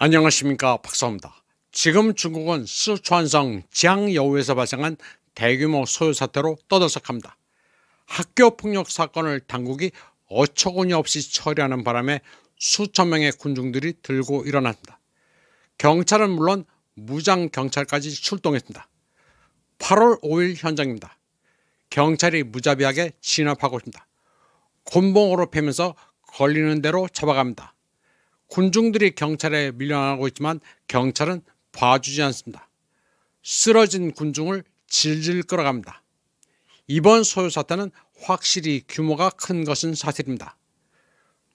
안녕하십니까, 박사입니다. 지금 중국은 쓰촨성 지앙여우에서 발생한 대규모 소요 사태로 떠들썩합니다. 학교 폭력 사건을 당국이 어처구니 없이 처리하는 바람에 수천 명의 군중들이 들고 일어났습니다. 경찰은 물론 무장 경찰까지 출동했습니다. 8월 5일 현장입니다. 경찰이 무자비하게 진압하고 있습니다. 곤봉으로 패면서 걸리는 대로 잡아갑니다. 군중들이 경찰에 밀려나고 있지만 경찰은 봐주지 않습니다. 쓰러진 군중을 질질 끌어갑니다. 이번 소요 사태는 확실히 규모가 큰 것은 사실입니다.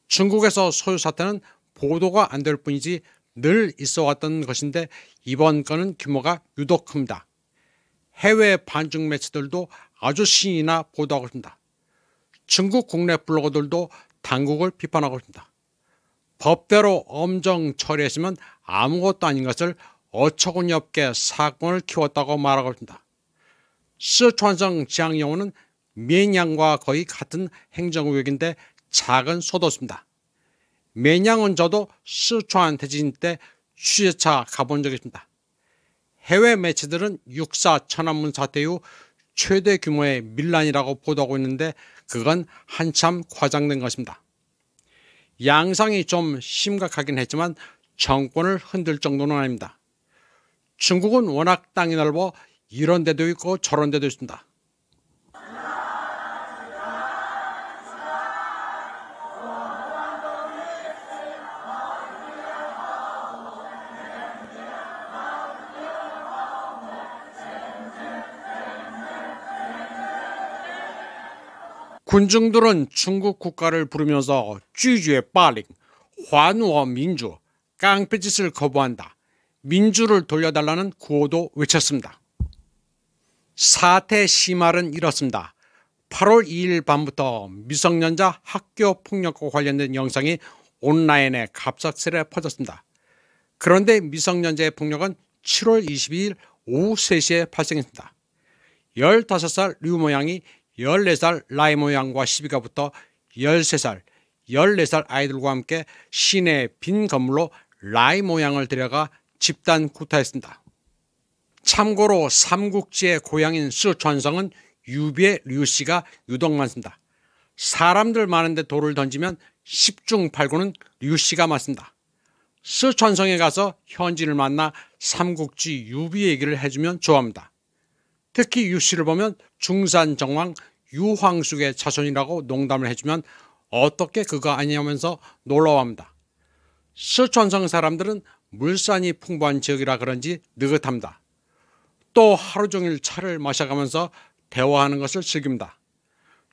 중국에서 소요 사태는 보도가 안 될 뿐이지 늘 있어 왔던 것인데 이번 건은 규모가 유독 큽니다. 해외 반중 매체들도 아주 신이나 보도하고 있습니다. 중국 국내 블로거들도 당국을 비판하고 있습니다. 법대로 엄정 처리했으면 아무것도 아닌 것을 어처구니 없게 사건을 키웠다고 말하고 있습니다. 쓰촨성 지앙여우는 면양과 거의 같은 행정구역인데 작은 소도시입니다. 면양은 저도 쓰촨 대지진 때 취재차 가본 적이 있습니다. 해외 매체들은 육사 천안문 사태 이후 최대 규모의 밀란이라고 보도하고 있는데 그건 한참 과장된 것입니다. 양상이 좀 심각하긴 했지만 정권을 흔들 정도는 아닙니다. 중국은 워낙 땅이 넓어 이런 데도 있고 저런 데도 있습니다. 군중들은 중국 국가를 부르면서 쥐쥐의 빠링, 환워 민주, 깡패짓을 거부한다, 민주를 돌려달라는 구호도 외쳤습니다. 사태 심할은 이렇습니다. 8월 2일 밤부터 미성년자 학교 폭력과 관련된 영상이 온라인에 갑작스레 퍼졌습니다. 그런데 미성년자의 폭력은 7월 22일 오후 3시에 발생했습니다. 15살 류모 양이 14살 라이모 양과 시비가 붙어 13살, 14살 아이들과 함께 시내 빈 건물로 라이모 양을 데려가 집단 구타했습니다. 참고로 삼국지의 고향인 쓰촨성은 유비의 류씨가 유독 많습니다. 사람들 많은데 돌을 던지면 10중 8구는 류씨가 맞습니다. 쓰촨성에 가서 현지인을 만나 삼국지 유비 얘기를 해주면 좋아합니다. 특히 유씨를 보면 중산정왕 유황숙의 자손이라고 농담을 해주면 어떻게 그거 아니냐면서 놀라워합니다. 쓰촨성 사람들은 물산이 풍부한 지역이라 그런지 느긋합니다. 또 하루 종일 차를 마셔가면서 대화하는 것을 즐깁니다.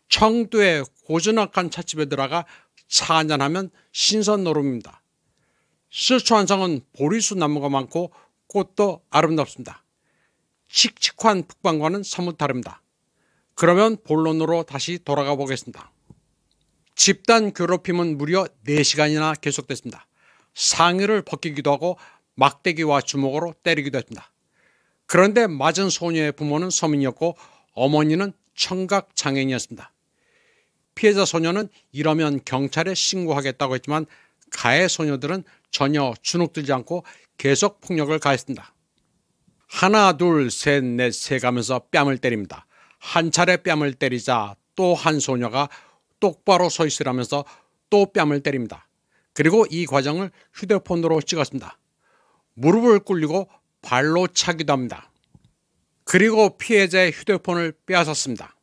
청두의 고즈넉한 찻집에 들어가 차 한잔하면 신선 노름입니다. 쓰촨성은 보리수 나무가 많고 꽃도 아름답습니다. 칙칙한 북방과는 사뭇 다릅니다. 그러면 본론으로 다시 돌아가 보겠습니다. 집단 괴롭힘은 무려 4시간이나 계속됐습니다. 상의를 벗기기도 하고 막대기와 주먹으로 때리기도 했습니다. 그런데 맞은 소녀의 부모는 서민이었고 어머니는 청각장애인이었습니다. 피해자 소녀는 이러면 경찰에 신고하겠다고 했지만 가해 소녀들은 전혀 주눅들지 않고 계속 폭력을 가했습니다. 하나 둘 셋 넷 세가면서 뺨을 때립니다. 한 차례 뺨을 때리자 또 한 소녀가 똑바로 서 있으라면서 또 뺨을 때립니다. 그리고 이 과정을 휴대폰으로 찍었습니다. 무릎을 꿇리고 발로 차기도 합니다. 그리고 피해자의 휴대폰을 빼앗았습니다.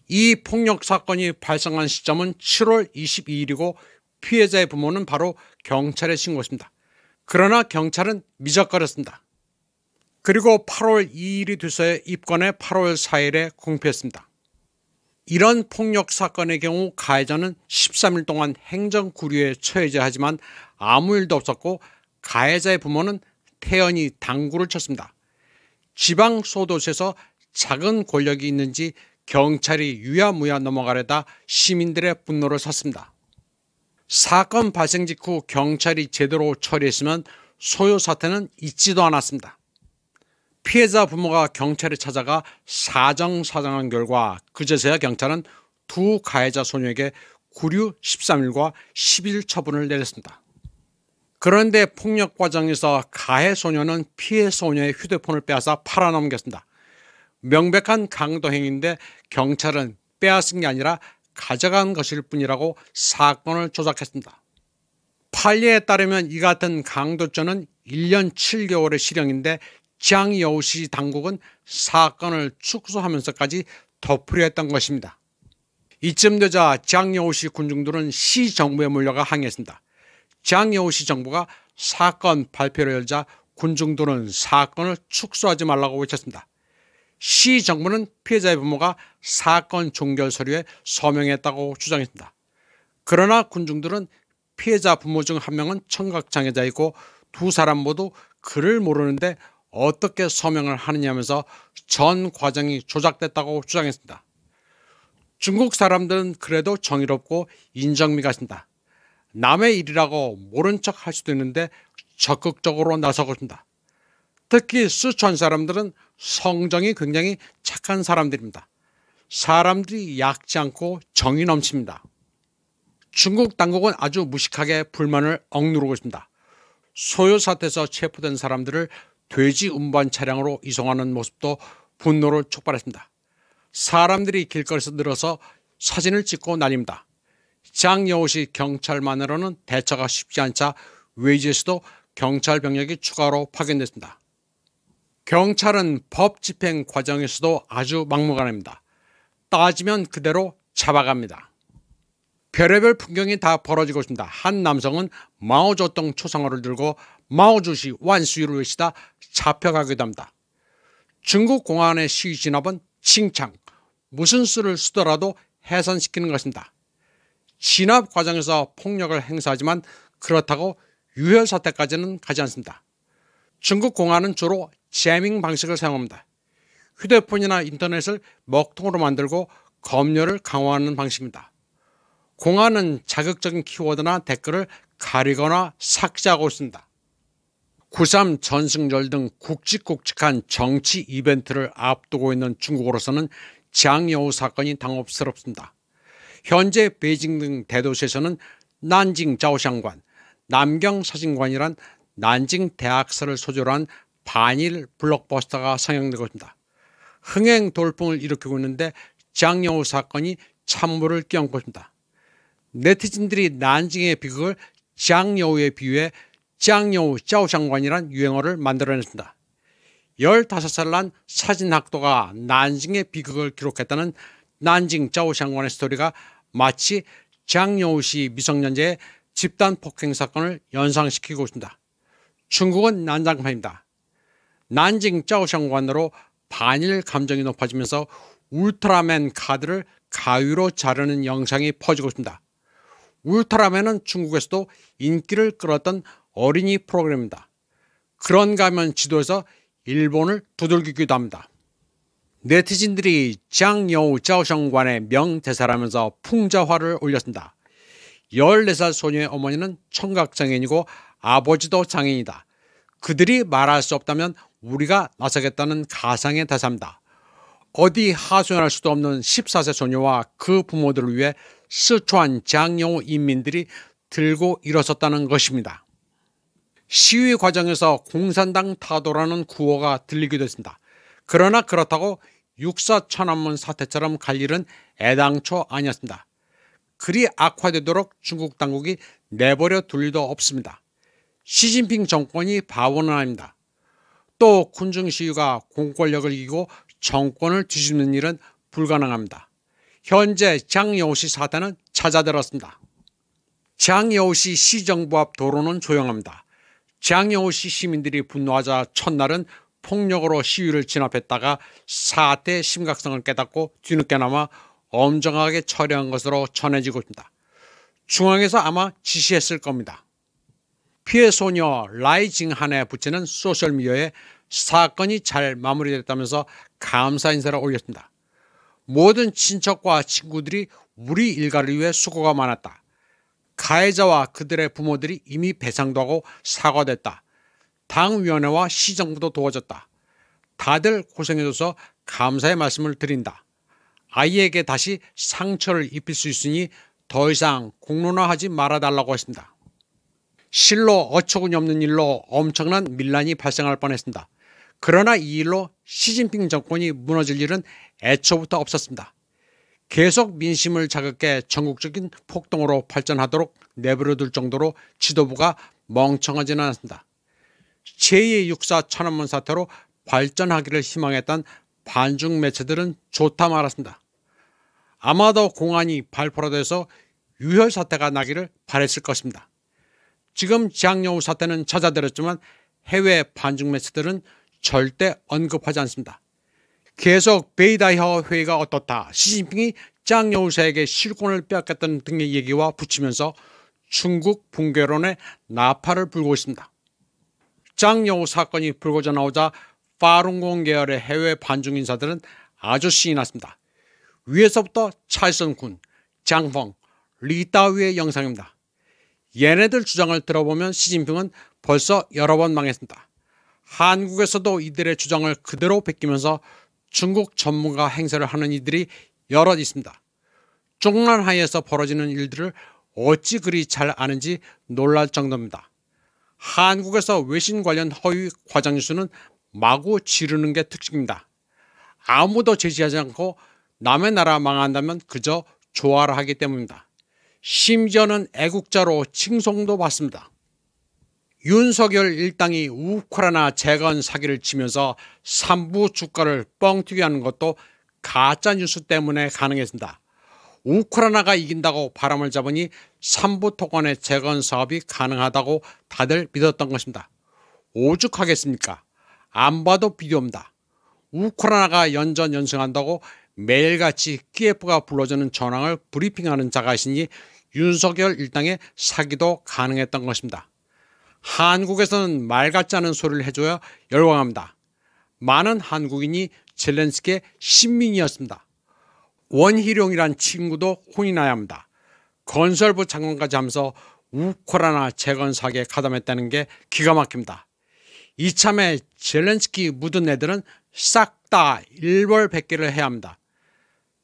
이 폭력 사건이 발생한 시점은 7월 22일이고 피해자의 부모는 바로 경찰에 신고했습니다. 그러나 경찰은 미적거렸습니다. 그리고 8월 2일이 돼서야 입건해 8월 4일에 공표했습니다. 이런 폭력 사건의 경우 가해자는 13일 동안 행정구류에 처해져야 하지만 아무 일도 없었고 가해자의 부모는 태연히 당구를 쳤습니다. 지방 소도시에서 작은 권력이 있는지 경찰이 유야무야 넘어가려다 시민들의 분노를 샀습니다. 사건 발생 직후 경찰이 제대로 처리했으면 소요 사태는 있지도 않았습니다. 피해자 부모가 경찰에 찾아가 사정사정한 결과 그제서야 경찰은 두 가해자 소녀에게 구류 13일과 10일 처분을 내렸습니다. 그런데 폭력 과정에서 가해 소녀는 피해 소녀의 휴대폰을 빼앗아 팔아넘겼습니다. 명백한 강도 행위인데 경찰은 빼앗은 게 아니라 가져간 것일 뿐이라고 사건을 조작했습니다. 판례에 따르면 이 같은 강도죄는 1년 7개월의 실형인데 장여우시 당국은 사건을 축소하면서까지 덮으려 했던 것입니다. 이쯤 되자 장여우시 군중들은 시 정부에 몰려가 항의했습니다. 장여우시 정부가 사건 발표를 열자 군중들은 사건을 축소하지 말라고 외쳤습니다. 시 정부는 피해자의 부모가 사건 종결 서류에 서명했다고 주장했습니다. 그러나 군중들은 피해자 부모 중 한 명은 청각장애자이고 두 사람 모두 글을 모르는데 어떻게 서명을 하느냐면서 전 과정이 조작됐다고 주장했습니다. 중국 사람들은 그래도 정의롭고 인정미가 있습니다. 남의 일이라고 모른 척 할 수도 있는데 적극적으로 나서고 있습니다. 특히 스촨 사람들은 성정이 굉장히 착한 사람들입니다. 사람들이 얕지 않고 정이 넘칩니다. 중국 당국은 아주 무식하게 불만을 억누르고 있습니다. 소요 사태에서 체포된 사람들을 돼지 운반 차량으로 이송하는 모습도 분노를 촉발했습니다. 사람들이 길거리에서 늘어서 사진을 찍고 난립니다. 장여우시 경찰만으로는 대처가 쉽지 않자 외지에서도 경찰 병력이 추가로 파견됐습니다. 경찰은 법 집행 과정에서도 아주 막무가내입니다. 따지면 그대로 잡아갑니다. 별의별 풍경이 다 벌어지고 있습니다. 한 남성은 마오쩌둥 초상화를 들고 마오주시 완수위를 외치다 잡혀가기도 합니다. 중국 공안의 시위 진압은 칭찬, 무슨 수를 쓰더라도 해산시키는 것입니다. 진압 과정에서 폭력을 행사하지만 그렇다고 유혈 사태까지는 가지 않습니다. 중국 공안은 주로 제밍 방식을 사용합니다. 휴대폰이나 인터넷을 먹통으로 만들고 검열을 강화하는 방식입니다. 공안은 자극적인 키워드나 댓글을 가리거나 삭제하고 있습니다. 9.3 전승절 등 굵직굵직한 정치 이벤트를 앞두고 있는 중국으로서는 장여우 사건이 당혹스럽습니다. 현재 베이징 등 대도시에서는 난징 자오샹관, 남경 사진관이란 난징 대학설을 소재로 한 반일 블록버스터가 상영되고 있습니다. 흥행 돌풍을 일으키고 있는데 장여우 사건이 찬물을 끼얹고 있습니다. 네티즌들이 난징의 비극을 장여우에 비유해 장여우 자오샹관이란 유행어를 만들어냈습니다. 15살 난 사진학도가 난징의 비극을 기록했다는 난징 자오샹관의 스토리가 마치 장여우시 미성년자의 집단 폭행 사건을 연상시키고 있습니다. 중국은 난장판입니다. 난징 자오샹관으로 반일 감정이 높아지면서 울트라맨 카드를 가위로 자르는 영상이 퍼지고 있습니다. 울트라맨은 중국에서도 인기를 끌었던 어린이 프로그램입니다. 그런가 하면 지도에서 일본을 두들기기도 합니다. 네티즌들이 장여우 자오샹관의 명대사라면서 풍자화를 올렸습니다. 14살 소녀의 어머니는 청각장애인이고 아버지도 장애인이다. 그들이 말할 수 없다면 우리가 나서겠다는 가상의 대사입니다. 어디 하소연할 수도 없는 14세 소녀와 그 부모들을 위해 스촨 장여우 인민들이 들고 일어섰다는 것입니다. 시위 과정에서 공산당 타도라는 구호가 들리기도 했습니다. 그러나 그렇다고 육사천안문 사태처럼 갈 일은 애당초 아니었습니다. 그리 악화되도록 중국 당국이 내버려 둘 리도 없습니다. 시진핑 정권이 바보는 아닙니다. 또 군중 시위가 공권력을 이기고 정권을 뒤집는 일은 불가능합니다. 현재 장여우시 사태는 잦아들었습니다. 장여우시 시정부 앞 도로는 조용합니다. 장여우시 시민들이 분노하자 첫날은 폭력으로 시위를 진압했다가 사태의 심각성을 깨닫고 뒤늦게나마 엄정하게 처리한 것으로 전해지고 있습니다. 중앙에서 아마 지시했을 겁니다. 피해 소녀 라이징한에 붙이는 소셜미디어에 사건이 잘 마무리됐다면서 감사 인사를 올렸습니다. 모든 친척과 친구들이 우리 일가를 위해 수고가 많았다. 가해자와 그들의 부모들이 이미 배상도 하고 사과됐다. 당위원회와 시정부도 도와줬다. 다들 고생해줘서 감사의 말씀을 드린다. 아이에게 다시 상처를 입힐 수 있으니 더 이상 공론화하지 말아달라고 했습니다. 실로 어처구니 없는 일로 엄청난 밀란이 발생할 뻔했습니다. 그러나 이 일로 시진핑 정권이 무너질 일은 애초부터 없었습니다. 계속 민심을 자극해 전국적인 폭동으로 발전하도록 내버려둘 정도로 지도부가 멍청하지는 않았습니다. 제2의 육사 천안문 사태로 발전하기를 희망했던 반중 매체들은 좋다 말았습니다. 아마도 공안이 발포라 돼서 유혈 사태가 나기를 바랬을 것입니다. 지금 장여우 사태는 잦아들었지만 해외 반중 매체들은 절대 언급하지 않습니다. 계속 베이다이어 회의가 어떻다, 시진핑이 장여우사에게 실권을 빼앗겼다는 등의 얘기와 붙이면서 중국 붕괴론에 나팔을 불고 있습니다. 장여우 사건이 불거져 나오자 파룬공 계열의 해외 반중 인사들은 아주 신이 났습니다. 위에서부터 찰선 군, 장펑, 리 따위의 영상입니다. 얘네들 주장을 들어보면 시진핑은 벌써 여러 번 망했습니다. 한국에서도 이들의 주장을 그대로 베끼면서 중국 전문가 행세를 하는 이들이 여럿 있습니다. 중南하에서 벌어지는 일들을 어찌 그리 잘 아는지 놀랄 정도입니다. 한국에서 외신 관련 허위 과장 뉴스는 마구 지르는 게 특징입니다. 아무도 제지하지 않고 남의 나라 망한다면 그저 좋아라 하기 때문입니다. 심지어는 애국자로 칭송도 받습니다. 윤석열 일당이 우크라이나 재건 사기를 치면서 삼부 주가를 뻥튀기 하는 것도 가짜뉴스 때문에 가능했습니다. 우크라이나가 이긴다고 바람을 잡으니 삼부 토건의 재건 사업이 가능하다고 다들 믿었던 것입니다. 오죽하겠습니까? 안 봐도 비디오입니다. 우크라이나가 연전연승한다고 매일같이 키예프가 불러주는 전황을 브리핑하는 자가 있으니 윤석열 일당의 사기도 가능했던 것입니다. 한국에서는 말 같지 않은 소리를 해줘야 열광합니다. 많은 한국인이 젤렌스키의 신민이었습니다. 원희룡이란 친구도 혼이 나야 합니다. 건설부 장관까지 하면서 우크라이나 재건 사기에 가담했다는 게 기가 막힙니다. 이참에 젤렌스키 묻은 애들은 싹 다 일벌백계를 해야 합니다.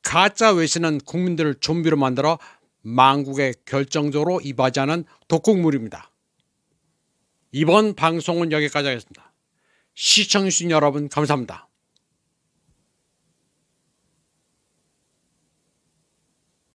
가짜 외신은 국민들을 좀비로 만들어 망국에 결정적으로 이바지하는 독극물입니다. 이번 방송은 여기까지 하겠습니다. 시청해주신 여러분 감사합니다.